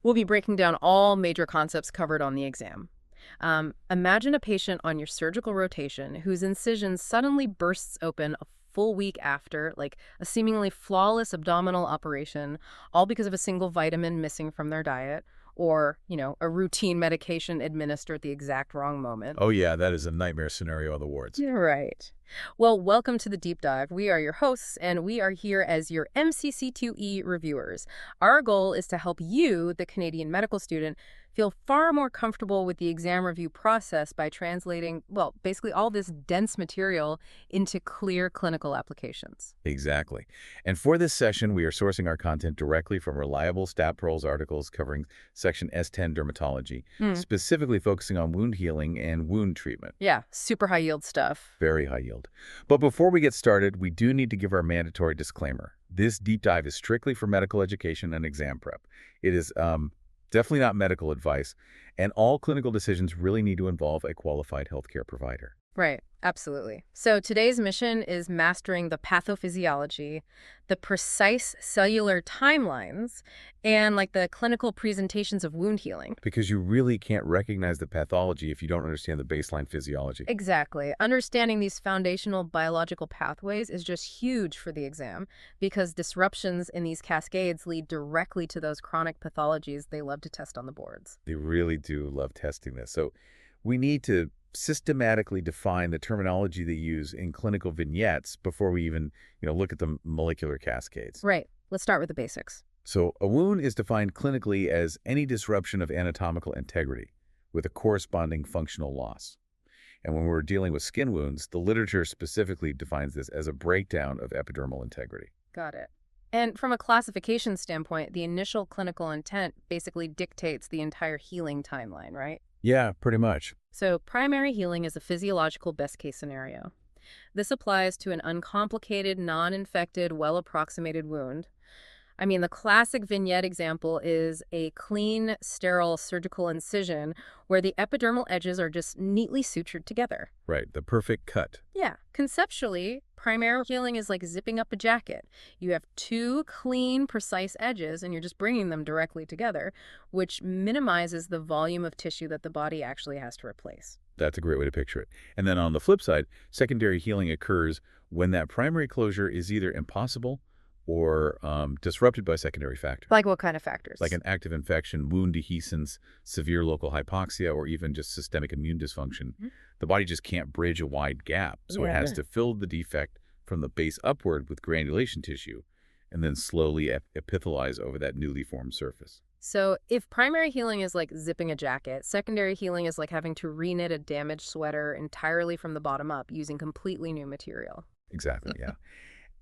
We'll be breaking down all major concepts covered on the exam. Imagine a patient on your surgical rotation whose incision suddenly bursts open a full week after, like a seemingly flawless abdominal operation, all because of a single vitamin missing from their diet, or, a routine medication administered at the exact wrong moment. Oh yeah, that is a nightmare scenario on the wards. Yeah, right. Well, welcome to the Deep Dive. We are your hosts, and we are here as your MCCQE reviewers. Our goal is to help you, the Canadian medical student, feel far more comfortable with the exam review process by translating, well, basically all this dense material into clear clinical applications. Exactly. And for this session, we are sourcing our content directly from reliable StatPearls articles covering section S10 Dermatology, specifically focusing on wound healing and wound treatment. Yeah, super high yield stuff. Very high yield. But before we get started, we do need to give our mandatory disclaimer. This deep dive is strictly for medical education and exam prep. It is definitely not medical advice, and all clinical decisions really need to involve a qualified healthcare provider. Right, absolutely. So today's mission is mastering the pathophysiology, the precise cellular timelines, and the clinical presentations of wound healing. Because you really can't recognize the pathology if you don't understand the baseline physiology. Exactly. Understanding these foundational biological pathways is just huge for the exam because disruptions in these cascades lead directly to those chronic pathologies they love to test on the boards. They really do love testing this. So we need to systematically define the terminology they use in clinical vignettes before we even, look at the molecular cascades. Right. Let's start with the basics. So a wound is defined clinically as any disruption of anatomical integrity with a corresponding functional loss. And when we're dealing with skin wounds, the literature specifically defines this as a breakdown of epidermal integrity. Got it. And from a classification standpoint, the initial clinical intent basically dictates the entire healing timeline, right? Yeah, pretty much. So primary healing is a physiological best-case scenario. This applies to an uncomplicated, non-infected, well-approximated wound. I mean, the classic vignette example is a clean, sterile surgical incision where the epidermal edges are just neatly sutured together. Right, the perfect cut. Yeah, conceptually, primary healing is like zipping up a jacket. You have two clean, precise edges, and you're just bringing them directly together, which minimizes the volume of tissue that the body actually has to replace. That's a great way to picture it. And then on the flip side, secondary healing occurs when that primary closure is either impossible or disrupted by secondary factors. Like what kind of factors? Like an active infection, wound dehiscence, severe local hypoxia, or even just systemic immune dysfunction. The body just can't bridge a wide gap, so it has to fill the defect from the base upward with granulation tissue and then slowly epithelize over that newly formed surface. So if primary healing is like zipping a jacket, secondary healing is like having to reknit a damaged sweater entirely from the bottom up using completely new material. Exactly, yeah.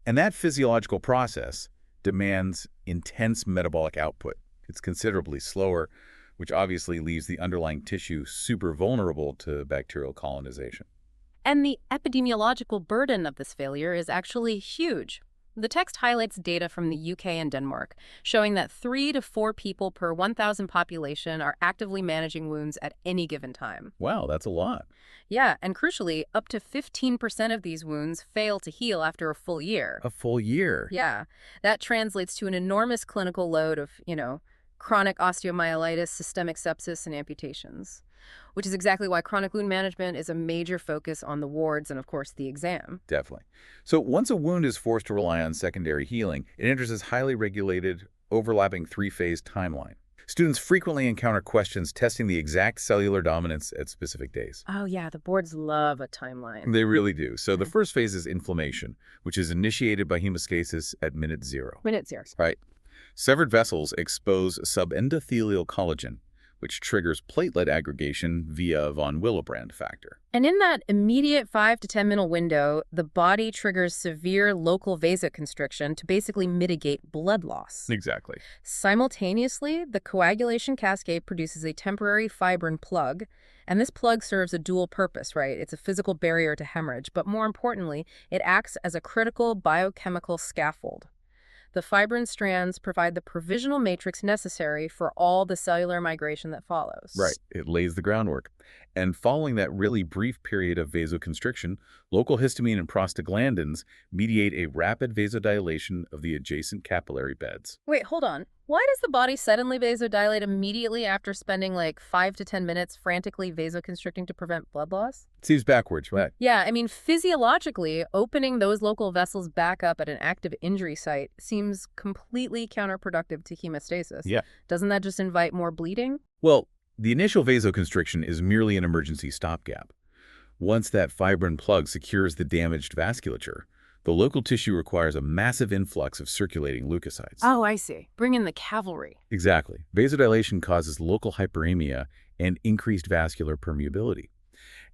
And that physiological process demands intense metabolic output. It's considerably slower, which obviously leaves the underlying tissue super vulnerable to bacterial colonization. And the epidemiological burden of this failure is actually huge. The text highlights data from the UK and Denmark, showing that 3 to 4 people per 1,000 population are actively managing wounds at any given time. Wow, that's a lot. Yeah, and crucially, up to 15% of these wounds fail to heal after a full year. A full year? Yeah, that translates to an enormous clinical load of, chronic osteomyelitis, systemic sepsis, and amputations, which is exactly why chronic wound management is a major focus on the wards and, of course, the exam. Definitely. So once a wound is forced to rely on secondary healing, it enters this highly regulated, overlapping 3-phase timeline. Students frequently encounter questions testing the exact cellular dominance at specific days. Oh, yeah, the boards love a timeline. They really do. So the first phase is inflammation, which is initiated by hemostasis at minute 0. Minute 0. Right. Severed vessels expose subendothelial collagen, which triggers platelet aggregation via von Willebrand factor. And in that immediate 5 to 10 minute window, the body triggers severe local vasoconstriction to basically mitigate blood loss. Exactly. Simultaneously, the coagulation cascade produces a temporary fibrin plug, and this plug serves a dual purpose, right? It's a physical barrier to hemorrhage, but more importantly, it acts as a critical biochemical scaffold. The fibrin strands provide the provisional matrix necessary for all the cellular migration that follows. Right. It lays the groundwork. And following that really brief period of vasoconstriction, local histamine and prostaglandins mediate a rapid vasodilation of the adjacent capillary beds. Wait, hold on. Why does the body suddenly vasodilate immediately after spending like 5 to 10 minutes frantically vasoconstricting to prevent blood loss? Seems backwards, right? Yeah, I mean, physiologically, opening those local vessels back up at an active injury site seems completely counterproductive to hemostasis. Yeah. Doesn't that just invite more bleeding? Well, the initial vasoconstriction is merely an emergency stopgap. Once that fibrin plug secures the damaged vasculature, the local tissue requires a massive influx of circulating leukocytes. Oh, I see. Bring in the cavalry. Exactly. Vasodilation causes local hyperemia and increased vascular permeability.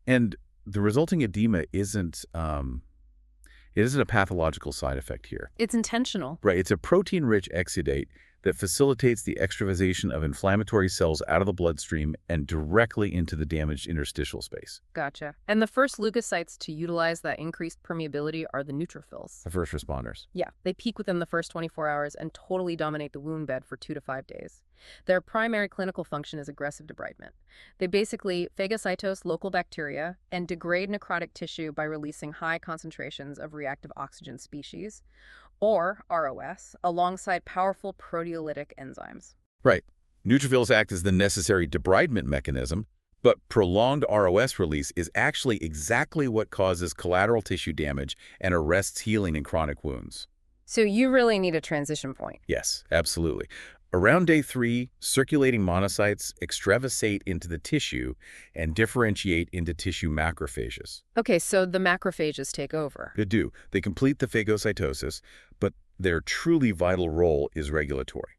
And the resulting edema isn't a pathological side effect here. It's intentional. Right, it's a protein-rich exudate that facilitates the extravasation of inflammatory cells out of the bloodstream and directly into the damaged interstitial space. Gotcha. And the first leukocytes to utilize that increased permeability are the neutrophils. The first responders. Yeah, they peak within the first 24 hours and totally dominate the wound bed for 2 to 5 days. Their primary clinical function is aggressive debridement. They basically phagocytose local bacteria and degrade necrotic tissue by releasing high concentrations of reactive oxygen species, or ROS, alongside powerful proteolytic enzymes. Right. Neutrophils act as the necessary debridement mechanism, but prolonged ROS release is actually exactly what causes collateral tissue damage and arrests healing in chronic wounds. So you really need a transition point. Yes, absolutely. Around day 3, circulating monocytes extravasate into the tissue and differentiate into tissue macrophages. Okay, so the macrophages take over. They do. They complete the phagocytosis, but their truly vital role is regulatory.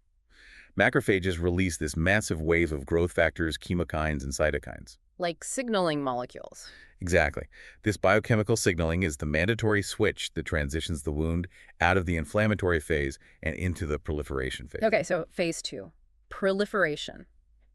Macrophages release this massive wave of growth factors, chemokines, and cytokines. Like signaling molecules. Exactly. This biochemical signaling is the mandatory switch that transitions the wound out of the inflammatory phase and into the proliferation phase. Okay, so phase 2, proliferation.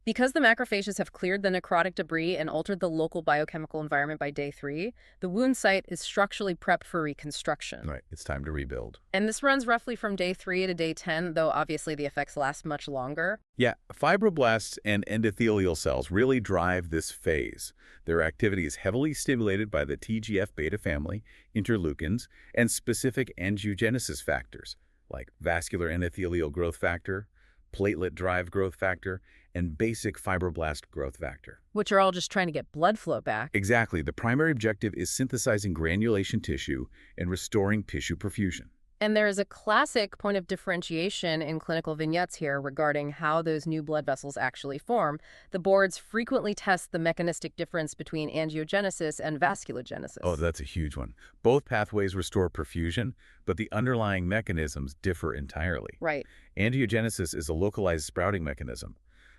Because the macrophages have cleared the necrotic debris and altered the local biochemical environment by day 3, the wound site is structurally prepped for reconstruction. Right, it's time to rebuild. And this runs roughly from day 3 to day 10, though obviously the effects last much longer. Yeah, fibroblasts and endothelial cells really drive this phase. Their activity is heavily stimulated by the TGF-beta family, interleukins, and specific angiogenesis factors like vascular endothelial growth factor, platelet-derived growth factor, and basic fibroblast growth factor. Which are all just trying to get blood flow back. Exactly. The primary objective is synthesizing granulation tissue and restoring tissue perfusion. And there is a classic point of differentiation in clinical vignettes here regarding how those new blood vessels actually form. The boards frequently test the mechanistic difference between angiogenesis and vasculogenesis. Oh, that's a huge one. Both pathways restore perfusion, but the underlying mechanisms differ entirely. Right. Angiogenesis is a localized sprouting mechanism.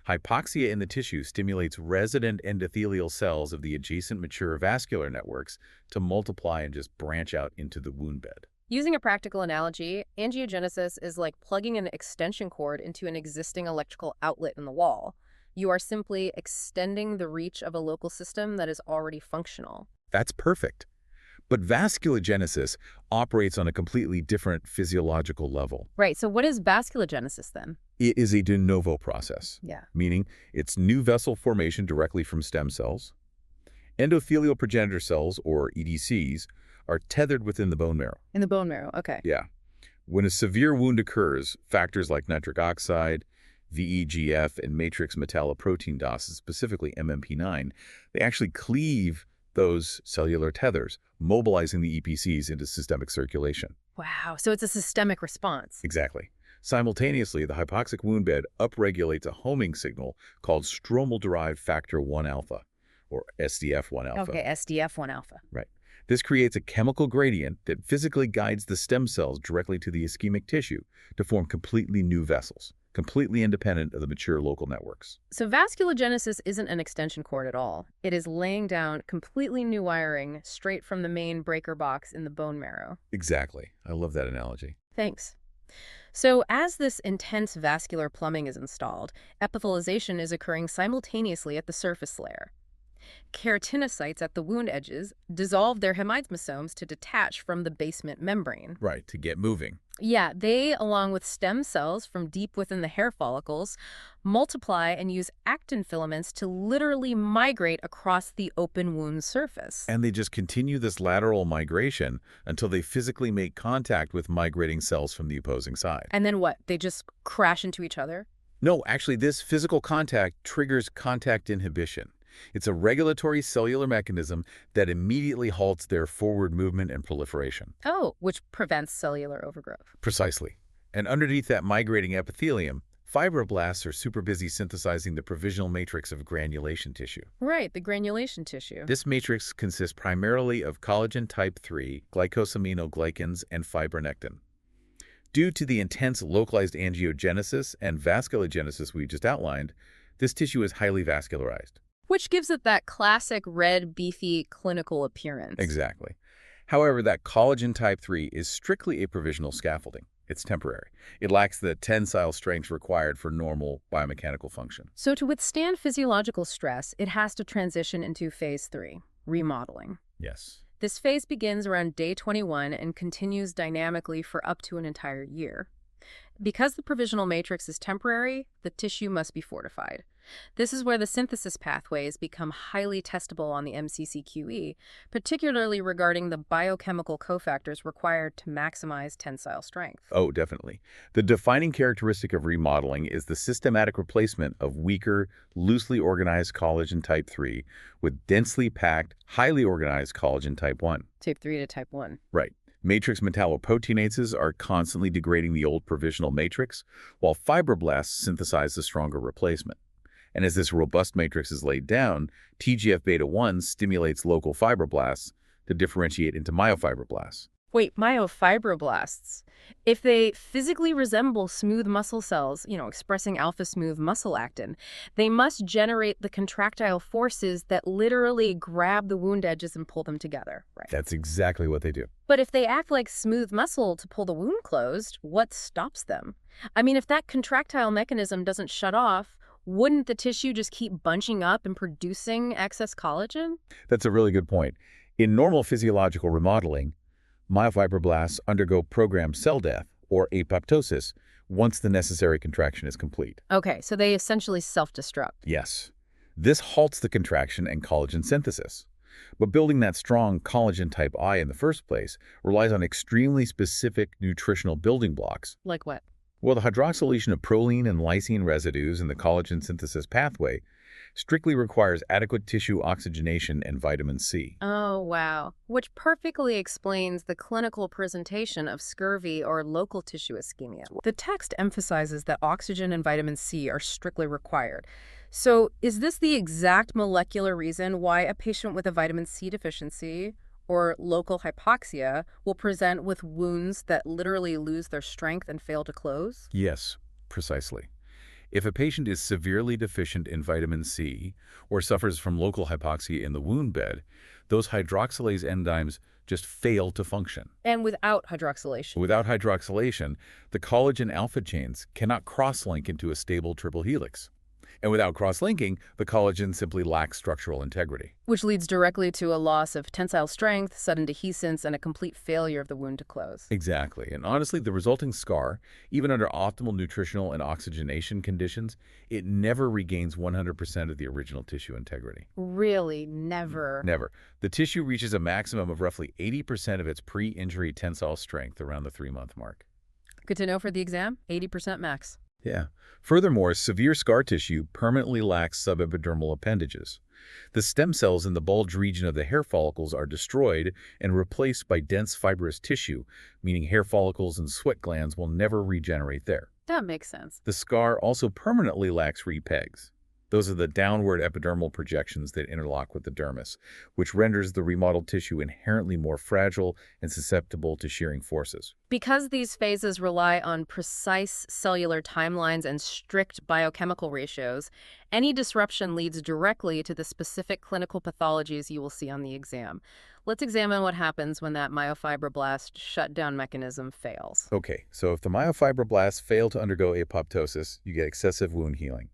Hypoxia in the tissue stimulates resident endothelial cells of the adjacent mature vascular networks to multiply and just branch out into the wound bed. Using a practical analogy, angiogenesis is like plugging an extension cord into an existing electrical outlet in the wall. You are simply extending the reach of a local system that is already functional. That's perfect. But vasculogenesis operates on a completely different physiological level. Right, so what is vasculogenesis then? It is a de novo process, Yeah. meaning it's new vessel formation directly from stem cells. Endothelial progenitor cells, or EDCs, are tethered within the bone marrow. In the bone marrow, okay. Yeah. When a severe wound occurs, factors like nitric oxide, VEGF, and matrix metalloprotein DOS, specifically MMP9, they actually cleave those cellular tethers, mobilizing the EPCs into systemic circulation. Wow, so it's a systemic response. Exactly. Simultaneously, the hypoxic wound bed upregulates a homing signal called stromal-derived factor 1 alpha, or SDF1 alpha. Okay, SDF1 alpha. Right. This creates a chemical gradient that physically guides the stem cells directly to the ischemic tissue to form completely new vessels, completely independent of the mature local networks. So vasculogenesis isn't an extension cord at all. It is laying down completely new wiring straight from the main breaker box in the bone marrow. Exactly. I love that analogy. Thanks. So as this intense vascular plumbing is installed, epithelialization is occurring simultaneously at the surface layer. Keratinocytes at the wound edges dissolve their hemidesmosomes to detach from the basement membrane. Right, to get moving. Yeah, they, along with stem cells from deep within the hair follicles, multiply and use actin filaments to literally migrate across the open wound surface. And they just continue this lateral migration until they physically make contact with migrating cells from the opposing side. And then what? They just crash into each other? No, actually, this physical contact triggers contact inhibition. It's a regulatory cellular mechanism that immediately halts their forward movement and proliferation. Oh, which prevents cellular overgrowth. Precisely. And underneath that migrating epithelium, fibroblasts are super busy synthesizing the provisional matrix of granulation tissue. Right, the granulation tissue. This matrix consists primarily of collagen type 3, glycosaminoglycans, and fibronectin. Due to the intense localized angiogenesis and vasculogenesis we just outlined, this tissue is highly vascularized. Which gives it that classic red, beefy, clinical appearance. Exactly. However, that collagen type 3 is strictly a provisional scaffolding. It's temporary. It lacks the tensile strength required for normal biomechanical function. So to withstand physiological stress, it has to transition into phase 3, remodeling. Yes. This phase begins around day 21 and continues dynamically for up to an entire year. Because the provisional matrix is temporary, the tissue must be fortified. This is where the synthesis pathways become highly testable on the MCCQE, particularly regarding the biochemical cofactors required to maximize tensile strength. Oh, definitely. The defining characteristic of remodeling is the systematic replacement of weaker, loosely organized collagen type 3 with densely packed, highly organized collagen type 1. Type 3 to type 1. Right. Matrix metalloproteinases are constantly degrading the old provisional matrix, while fibroblasts synthesize the stronger replacement. And as this robust matrix is laid down, TGF-beta-1 stimulates local fibroblasts to differentiate into myofibroblasts. Wait, myofibroblasts. If they physically resemble smooth muscle cells, expressing alpha-smooth muscle actin, they must generate the contractile forces that literally grab the wound edges and pull them together, right? That's exactly what they do. But if they act like smooth muscle to pull the wound closed, what stops them? I mean, if that contractile mechanism doesn't shut off, wouldn't the tissue just keep bunching up and producing excess collagen? That's a really good point. In normal physiological remodeling, myofibroblasts undergo programmed cell death, or apoptosis, once the necessary contraction is complete. Okay, so they essentially self-destruct. Yes. This halts the contraction and collagen synthesis. But building that strong collagen type I in the first place relies on extremely specific nutritional building blocks. Like what? Well, the hydroxylation of proline and lysine residues in the collagen synthesis pathway strictly requires adequate tissue oxygenation and vitamin C. Oh, wow. Which perfectly explains the clinical presentation of scurvy or local tissue ischemia. The text emphasizes that oxygen and vitamin C are strictly required. So is this the exact molecular reason why a patient with a vitamin C deficiency or local hypoxia will present with wounds that literally lose their strength and fail to close? Yes, precisely. If a patient is severely deficient in vitamin C or suffers from local hypoxia in the wound bed, those hydroxylase enzymes just fail to function. And without hydroxylation? Without hydroxylation, the collagen alpha chains cannot cross-link into a stable triple helix. And without cross-linking, the collagen simply lacks structural integrity. Which leads directly to a loss of tensile strength, sudden dehiscence, and a complete failure of the wound to close. Exactly. And honestly, the resulting scar, even under optimal nutritional and oxygenation conditions, it never regains 100% of the original tissue integrity. Really? Never? Never. The tissue reaches a maximum of roughly 80% of its pre-injury tensile strength around the 3-month mark. Good to know for the exam. 80% max. Yeah. Furthermore, severe scar tissue permanently lacks subepidermal appendages. The stem cells in the bulge region of the hair follicles are destroyed and replaced by dense fibrous tissue, meaning hair follicles and sweat glands will never regenerate there. That makes sense. The scar also permanently lacks repegs. Those are the downward epidermal projections that interlock with the dermis, which renders the remodeled tissue inherently more fragile and susceptible to shearing forces. Because these phases rely on precise cellular timelines and strict biochemical ratios, any disruption leads directly to the specific clinical pathologies you will see on the exam. Let's examine what happens when that myofibroblast shutdown mechanism fails. Okay, so if the myofibroblasts fail to undergo apoptosis, you get excessive wound healing.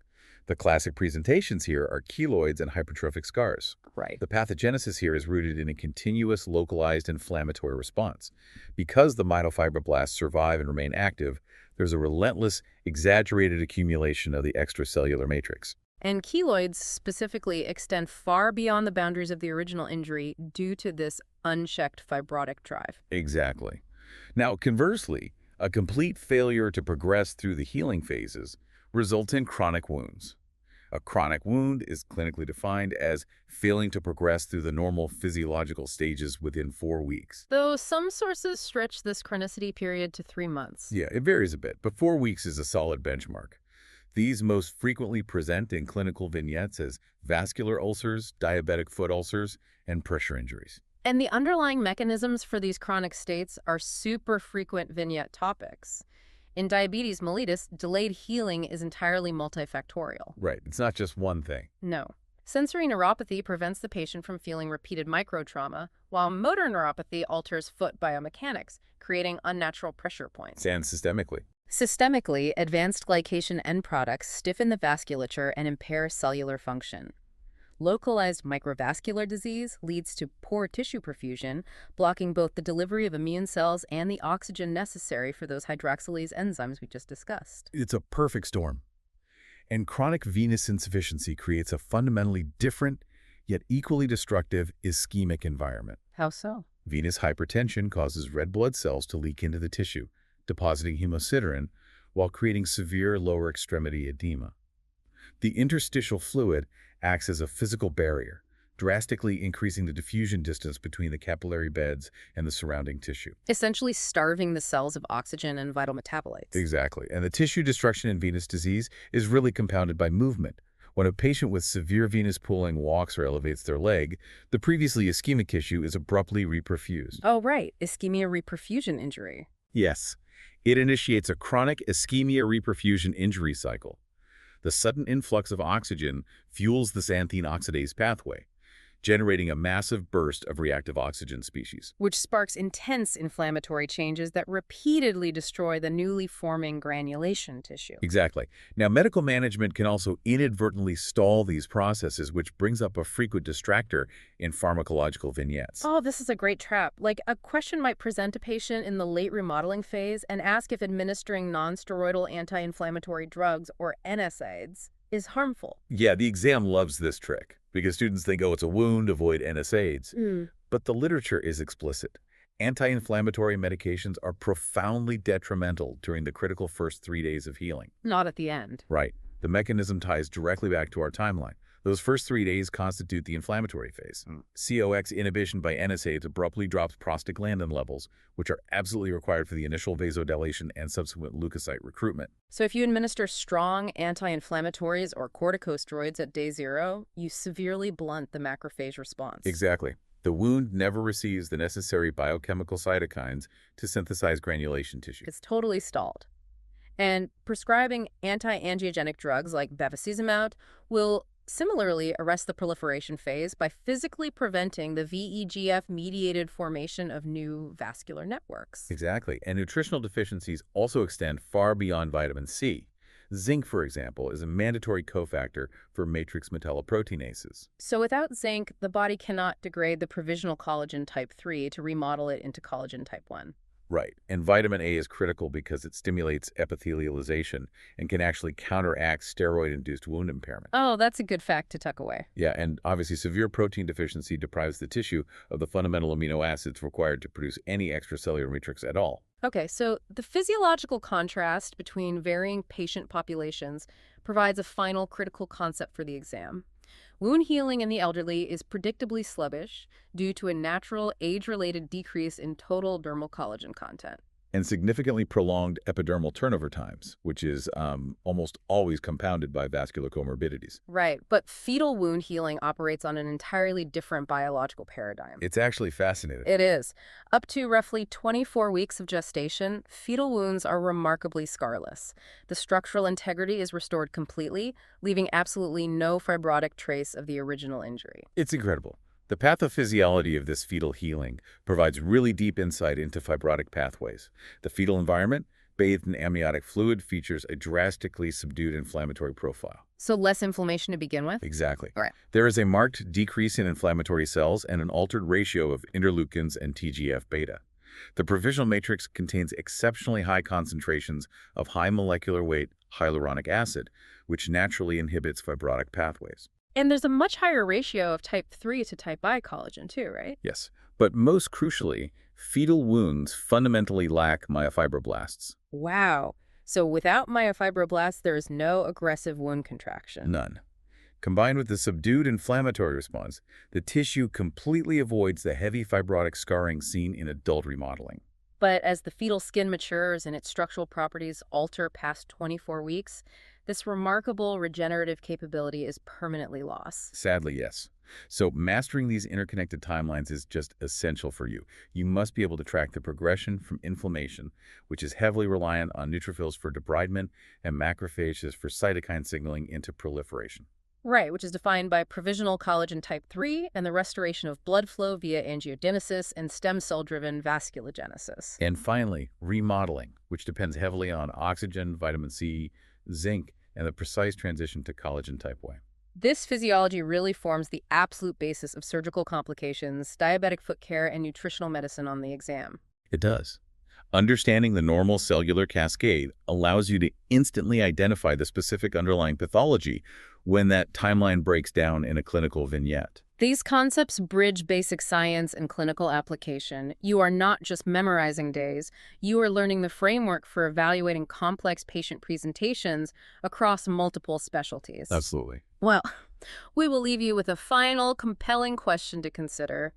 The classic presentations here are keloids and hypertrophic scars. Right. The pathogenesis here is rooted in a continuous localized inflammatory response. Because the myofibroblasts survive and remain active, there's a relentless, exaggerated accumulation of the extracellular matrix. And keloids specifically extend far beyond the boundaries of the original injury due to this unchecked fibrotic drive. Exactly. Now, conversely, a complete failure to progress through the healing phases results in chronic wounds. A chronic wound is clinically defined as failing to progress through the normal physiological stages within 4 weeks. Though some sources stretch this chronicity period to 3 months. Yeah, it varies a bit, but 4 weeks is a solid benchmark. These most frequently present in clinical vignettes as vascular ulcers, diabetic foot ulcers, and pressure injuries. And the underlying mechanisms for these chronic states are super frequent vignette topics. In diabetes mellitus, delayed healing is entirely multifactorial. Right, it's not just one thing. No. Sensory neuropathy prevents the patient from feeling repeated microtrauma, while motor neuropathy alters foot biomechanics, creating unnatural pressure points. And systemically. Systemically, advanced glycation end products stiffen the vasculature and impair cellular function. Localized microvascular disease leads to poor tissue perfusion, blocking both the delivery of immune cells and the oxygen necessary for those hydroxylase enzymes we just discussed. It's a perfect storm. And chronic venous insufficiency creates a fundamentally different, yet equally destructive ischemic environment. How so? Venous hypertension causes red blood cells to leak into the tissue, depositing hemosiderin, while creating severe lower extremity edema. The interstitial fluid acts as a physical barrier, drastically increasing the diffusion distance between the capillary beds and the surrounding tissue. Essentially starving the cells of oxygen and vital metabolites. Exactly. And the tissue destruction in venous disease is really compounded by movement. When a patient with severe venous pooling walks or elevates their leg, the previously ischemic tissue is abruptly reperfused. Oh, right. Ischemia reperfusion injury. Yes. It initiates a chronic ischemia reperfusion injury cycle. The sudden influx of oxygen fuels the xanthine oxidase pathway, generating a massive burst of reactive oxygen species. Which sparks intense inflammatory changes that repeatedly destroy the newly forming granulation tissue. Exactly. Now, medical management can also inadvertently stall these processes, which brings up a frequent distractor in pharmacological vignettes. Oh, this is a great trap. Like, a question might present a patient in the late remodeling phase and ask if administering nonsteroidal anti-inflammatory drugs, or NSAIDs, is harmful. Yeah, the exam loves this trick because students think, oh, it's a wound, avoid NSAIDs. But the literature is explicit. Anti-inflammatory medications are profoundly detrimental during the critical first 3 days of healing. Not at the end. Right. The mechanism ties directly back to our timeline. Those first 3 days constitute the inflammatory phase. COX inhibition by NSAIDs abruptly drops prostaglandin levels, which are absolutely required for the initial vasodilation and subsequent leukocyte recruitment. So if you administer strong anti-inflammatories or corticosteroids at day 0, you severely blunt the macrophage response. Exactly. The wound never receives the necessary biochemical cytokines to synthesize granulation tissue. It's totally stalled. And prescribing anti-angiogenic drugs like bevacizumab will similarly arrest the proliferation phase by physically preventing the VEGF-mediated formation of new vascular networks. Exactly. And nutritional deficiencies also extend far beyond vitamin C. Zinc, for example, is a mandatory cofactor for matrix metalloproteinases. So without zinc, the body cannot degrade the provisional collagen type 3 to remodel it into collagen type 1. Right. And vitamin A is critical because it stimulates epithelialization and can actually counteract steroid-induced wound impairment. Oh, that's a good fact to tuck away. Yeah, and obviously severe protein deficiency deprives the tissue of the fundamental amino acids required to produce any extracellular matrix at all. Okay, so the physiological contrast between varying patient populations provides a final critical concept for the exam. Wound healing in the elderly is predictably sluggish due to a natural age-related decrease in total dermal collagen content. And significantly prolonged epidermal turnover times, which is almost always compounded by vascular comorbidities. Right, but fetal wound healing operates on an entirely different biological paradigm. It's actually fascinating. It is. Up to roughly 24 weeks of gestation, fetal wounds are remarkably scarless. The structural integrity is restored completely, leaving absolutely no fibrotic trace of the original injury. It's incredible. The pathophysiology of this fetal healing provides really deep insight into fibrotic pathways. The fetal environment, bathed in amniotic fluid features a drastically subdued inflammatory profile. So less inflammation to begin with? Exactly. All right. There is a marked decrease in inflammatory cells and an altered ratio of interleukins and TGF-beta. The provisional matrix contains exceptionally high concentrations of high molecular weight hyaluronic acid, which naturally inhibits fibrotic pathways. And there's a much higher ratio of type 3 to type I collagen too, right? Yes, but most crucially, fetal wounds fundamentally lack myofibroblasts. Wow. So without myofibroblasts, there is no aggressive wound contraction. None. Combined with the subdued inflammatory response, the tissue completely avoids the heavy fibrotic scarring seen in adult remodeling. But as the fetal skin matures and its structural properties alter past 24 weeks, this remarkable regenerative capability is permanently lost. Sadly, yes. So mastering these interconnected timelines is just essential for you. You must be able to track the progression from inflammation, which is heavily reliant on neutrophils for debridement and macrophages for cytokine signaling, into proliferation. Right, which is defined by provisional collagen type 3 and the restoration of blood flow via angiogenesis and stem cell-driven vasculogenesis. And finally, remodeling, which depends heavily on oxygen, vitamin C, zinc, and the precise transition to collagen type Y. This physiology really forms the absolute basis of surgical complications, diabetic foot care, and nutritional medicine on the exam. It does. Understanding the normal cellular cascade allows you to instantly identify the specific underlying pathology when that timeline breaks down in a clinical vignette. These concepts bridge basic science and clinical application. You are not just memorizing days, you are learning the framework for evaluating complex patient presentations across multiple specialties. Absolutely. Well, we will leave you with a final, compelling question to consider.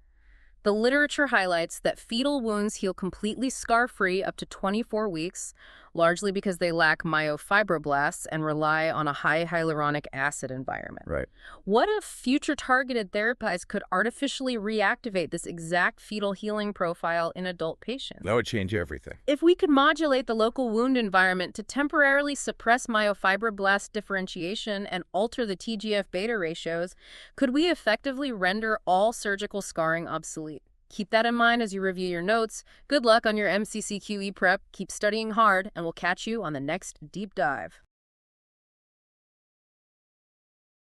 The literature highlights that fetal wounds heal completely scar-free up to 24 weeks, largely because they lack myofibroblasts and rely on a high hyaluronic acid environment. Right. What if future targeted therapies could artificially reactivate this exact fetal healing profile in adult patients? That would change everything. If we could modulate the local wound environment to temporarily suppress myofibroblast differentiation and alter the TGF-beta ratios, could we effectively render all surgical scarring obsolete? Keep that in mind as you review your notes. Good luck on your MCCQE prep. Keep studying hard, and we'll catch you on the next deep dive.